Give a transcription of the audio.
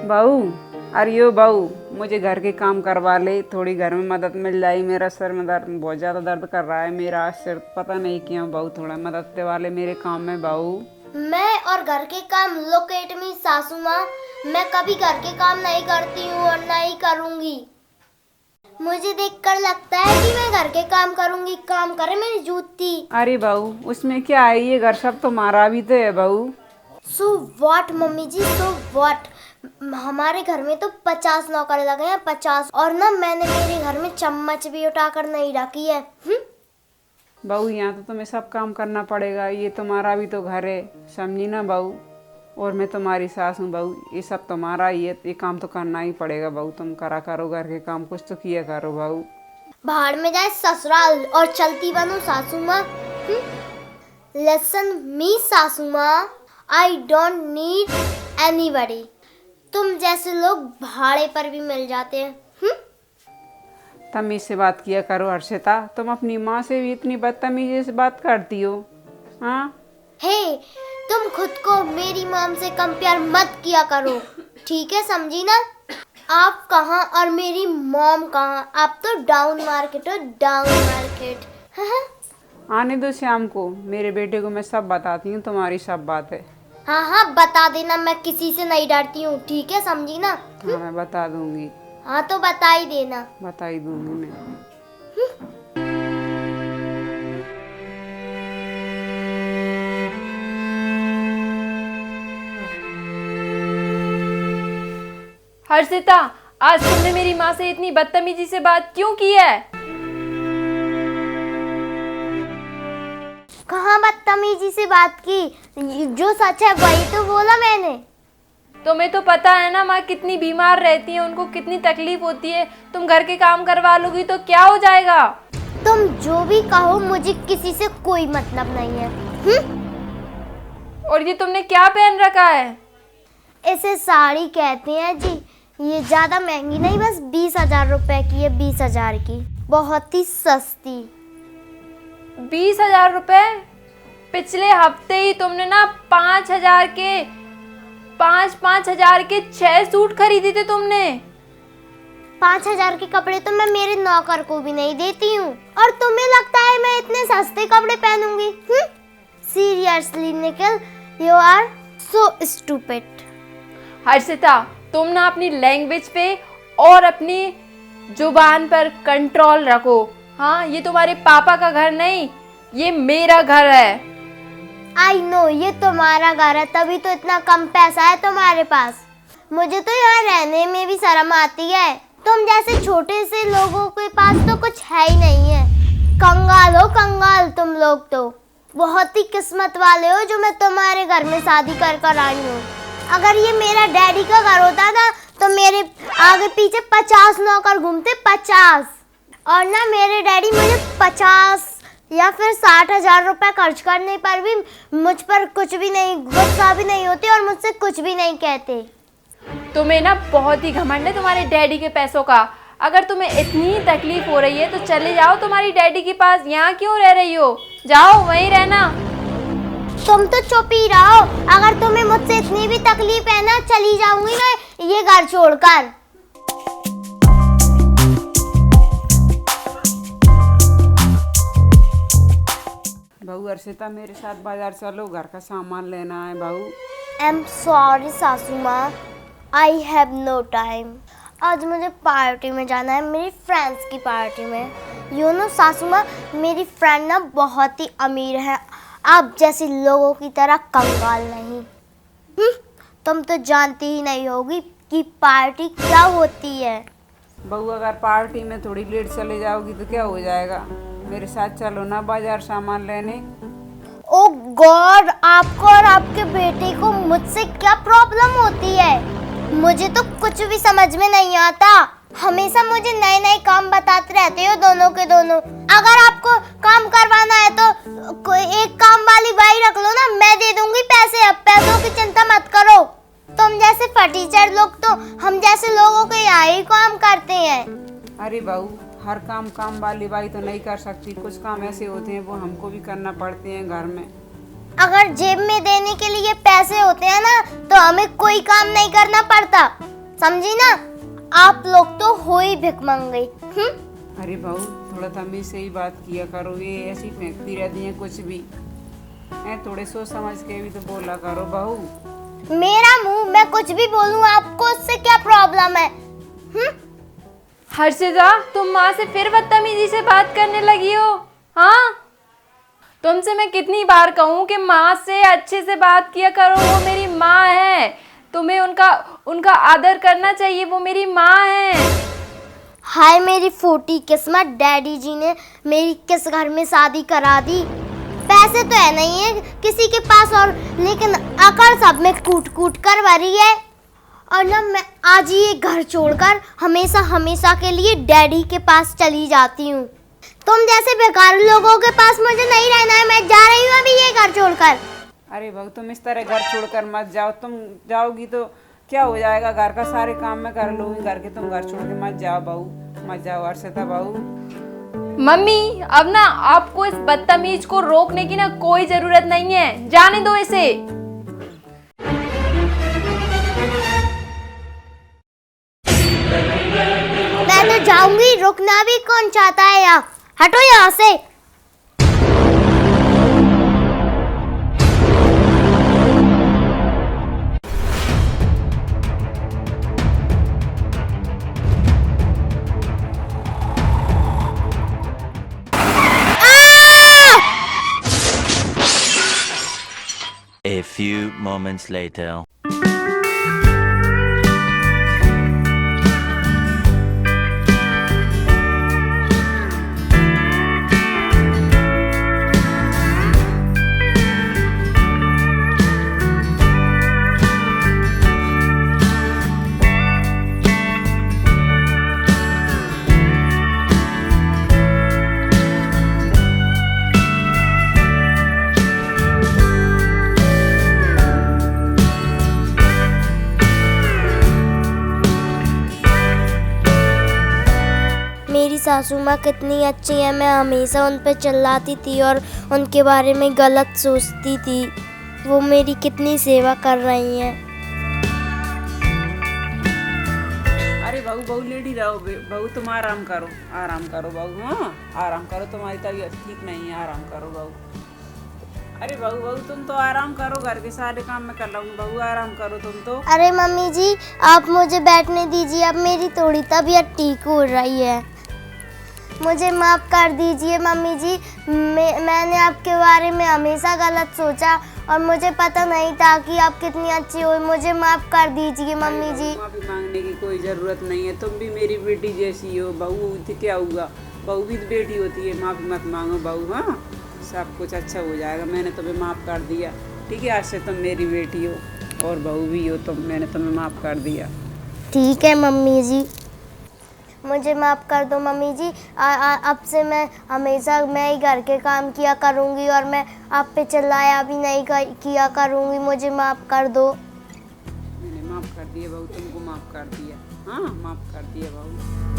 बहू, अरे यो बहू, मुझे घर के काम करवा ले, थोड़ी घर में मदद मिल जाए। मेरा सिर में दर्द बहुत ज़्यादा दर्द कर रहा है। मेरा सिर पता नहीं क्यों। बहू थोड़ा मदद दे वाले मेरे काम में बहू। मैं और घर के काम लोकेट में सासू माँ, मैं कभी घर के काम नहीं करती हूँ और नहीं करूँगी। मुझे देखकर लगता है कि मैं घर के काम करूँगी, काम करे मेरी जूती। अरे बहू, उसमें क्या है, ये घर सब तुम्हारा भी तो है बहू। So what mummy ji, so what. हमारे घर में तो 50 नौकर लगे हैं, 50। और ना मैंने मेरे घर में चम्मच भी उठाकर नहीं रखी है। बहू, यहाँ तो तुम्हें सब काम करना पड़ेगा। ये तुम्हारा भी तो घर है, समझी ना बहू। और मैं तुम्हारी सास हूँ बहू, ये सब तुम्हारा ही है। ये काम तो करना ही पड़ेगा बहू। तुम करा करो घर के काम, कुछ तो किया करो बहू। बाहर में जाए ससुराल और चलती बनूं सासू माँ। लिसन मी सासू माँ, आई डोंट नीड एनीबॉडी। तुम जैसे लोग भाड़े पर भी मिल जाते हैं। तमीज से बात किया करो हर्षिता। तुम अपनी माँ से भी इतनी बदतमीजी से बात करती हो। हाँ, हे, तुम खुद को मेरी मॉम से कंपेयर मत किया करो, ठीक है, समझी ना। आप कहाँ और मेरी मॉम कहाँ। आप तो डाउन मार्केट हो, डाउन मार्केट। आने दो शाम को, मेरे बेटे को मैं सब बताती हूँ, तुम्हारी सब बात है। हाँ हाँ, बता देना, मैं किसी से नहीं डरती हूँ, ठीक है, समझी ना। हाँ, मैं बता दूंगी। हाँ तो बता ही देना। बता ही दूंगी मैं। हर्षिता, आज तुमने मेरी माँ से इतनी बदतमीजी से बात क्यों की है? कहाँ बदतमीजी से बात की, जो सच है वही तो बोला मैंने। तुम्हें तो पता है ना माँ कितनी बीमार रहती है, उनको कितनी तकलीफ होती है। तुम घर के काम करवा लोगी तो क्या हो जाएगा? तुम जो भी कहो, मुझे किसी से कोई मतलब नहीं है। और ये तुमने क्या पहन रखा है? इसे साड़ी कहते हैं जी। ये ज्यादा महंगी नहीं, बस 20,000 रुपए की है, 20,000 की, बहुत ही सस्ती। 20,000 रुपए? पिछले हफ्ते ही तुमने ना 5,000 के 5,000 के 6 सूट खरीदे थे तुमने। 5,000 के कपड़े तो मैं मेरे नौकर को भी नहीं देती हूँ, और तुम्हें लगता है मैं इतने सस्ते कपड़े पहनूंगी? Seriously Nikhil, you are so stupid. Harshita, तुम ना अपनी लैंग्वेज पे और अपनी जुबान पर कंट्रोल रखो। हाँ, ये तुम्हारे पापा का घर नहीं, ये मेरा घर है। आई नो, ये तुम्हारा घर है, तभी तो इतना कम पैसा है तुम्हारे पास। मुझे तो यहाँ रहने में भी शर्म आती है। तुम जैसे छोटे से लोगों के पास तो कुछ है ही नहीं है। कंगाल हो कंगाल तुम लोग तो। बहुत ही किस्मत वाले हो जो मैं तुम्हारे घर में शादी कर आई हूँ। अगर ये मेरा डैडी का घर होता ना, तो मेरे आगे पीछे 50 नौकर घूमते, 50। और ना मेरे डैडी मुझे 50 या फिर 60,000 रुपए खर्च करने पर भी मुझ पर कुछ भी नहीं, गुस्सा भी नहीं होते और मुझसे कुछ भी नहीं कहते। तुम्हें ना बहुत ही घमंड है तुम्हारे डैडी के पैसों का। अगर तुम्हें इतनी तकलीफ हो रही है तो चले जाओ तुम्हारी डैडी के पास। यहाँ क्यों रह रही हो? जाओ, वहीं रहना। तुम तो चुप ही रहो। अगर तुम्हें मुझसे इतनी भी तकलीफ है ना, चली जाऊंगी मैं ये घर छोड़कर। बहू, हर्षिता मेरे साथ बाजार चलो, घर का सामान लेना है बहू। आई एम सॉरी सासू माँ, आई हैव नो टाइम। आज मुझे पार्टी में जाना है, मेरी फ्रेंड्स की पार्टी में। यू नो सासू माँ, मेरी फ्रेंड ना बहुत ही अमीर है, आप जैसे लोगों की तरह कंगाल नहीं। तुम तो जानती ही नहीं होगी कि पार्टी क्या होती है। बहू, अगर पार्टी में थोड़ी लेट चले जाओगी तो क्या हो जाएगा? मेरे साथ चलो ना बाजार सामान लेने। ओ गॉड, आपको और आपके बेटे को मुझसे क्या प्रॉब्लम होती है? मुझे तो कुछ भी समझ में नहीं आता। हमेशा मुझे नए नए काम बताते रहते हो दोनों के दोनों। अगर आपको काम करवाना है तो कोई एक काम वाली बाई रख लो ना, मैं दे दूंगी पैसे। अब पैसों की चिंता मत करो। तुम जैसे फटीचर लोग तो हम जैसे लोगों के यहाँ ही काम करते हैं। अरे बहू, हर काम वाली बाई तो नहीं कर सकती। कुछ काम ऐसे होते हैं वो हमको भी करना पड़ते हैं घर में। अगर जेब में देने के लिए पैसे होते हैं ना, तो हमें कोई काम नहीं करना पड़ता। समझी ना? आप लोग तो हो ही भिखमंगे। अरे बहू थोड़ा तमीज से ही बात किया करो, ये ऐसी फेंकती रहती है कुछ भी है, थोड़े सोच समझ के भी तो बोला करो बहू। मेरा मुंह, मैं कुछ भी बोलूं आपको उससे क्या प्रॉब्लम है? हर्षिता, तुम माँ से फिर बदतमीजी से बात करने लगी हो। हाँ, तुमसे मैं कितनी बार कहूँ कि माँ से अच्छे से बात किया करो, वो मेरी माँ है, तुम्हें उनका आदर करना चाहिए, वो मेरी माँ है। हाय मेरी फूटी किस्मत, डैडी जी ने मेरी किस घर में शादी करा दी। पैसे तो है नहीं है किसी के पास, और लेकिन अकड़ सब में कूट कूट कर भरी है। और ना मैं आज ये घर छोड़कर हमेशा हमेशा के लिए डैडी के पास चली जाती हूँ। तुम जैसे बेकार लोगों के पास मुझे नहीं रहना है, मैं जा रही हूँ अभी ये घर छोड़कर। अरे बहू तुम इस तरह घर छोड़कर मत जाओ, तुम जाओगी तो क्या हो जाएगा, घर का सारे काम मैं कर लूँगी घर के, तुम घर छोड़ के मत जाओ बहू, मत जाओ हर्षिता बहू। मम्मी, अब ना आपको इस बदतमीज को रोकने की ना कोई जरूरत नहीं है, जाने दो इसे। मैं तो जाऊंगी, रुकना भी कौन चाहता है यहाँ? हटो यहाँ से। A few moments later. मेरी सासू माँ कितनी अच्छी है, मैं हमेशा उन पर चिल्लाती थी और उनके बारे में गलत सोचती थी। वो मेरी कितनी सेवा कर रही हैं। अरे बहू बहू लेडी रहो बहू, तुम आराम करो बहू, हाँ आराम करो, तुम्हारी तबीयत ठीक नहीं है, आराम करो बहू। अरे बहू तुम तो आराम करो, घर के सारे काम मैं कर लूँगी बहू, आराम करो तुम तो। अरे मम्मी जी आप मुझे बैठने दीजिए, अब मेरी थोड़ी तबीयत ठीक हो रही है, मुझे माफ़ कर दीजिए मम्मी जी। मैंने आपके बारे में हमेशा गलत सोचा और मुझे पता नहीं था कि आप कितनी अच्छी हो, मुझे माफ़ कर दीजिए मम्मी जी। माफ़ी मांगने की कोई ज़रूरत नहीं है, तुम भी मेरी बेटी जैसी हो बहू, तो क्या हुआ, बहू भी तो बेटी होती है, माफ़ी मत मांगो बहू, हाँ सब कुछ अच्छा हो जाएगा, मैंने तुम्हें माफ़ कर दिया, ठीक है, आज से तुम मेरी बेटी हो और बहू भी हो, तो मैंने तुम्हें माफ़ कर दिया। ठीक है मम्मी जी, मुझे माफ़ कर दो मम्मी जी। अब से मैं हमेशा मैं ही घर के काम किया करूँगी और मैं आप पे चिल्लाया भी नहीं किया करूँगी, मुझे माफ़ कर दो। मैंने माफ़ कर दिया बहू, तुमको माफ़ कर दिया, हाँ माफ़ कर दिया बहू।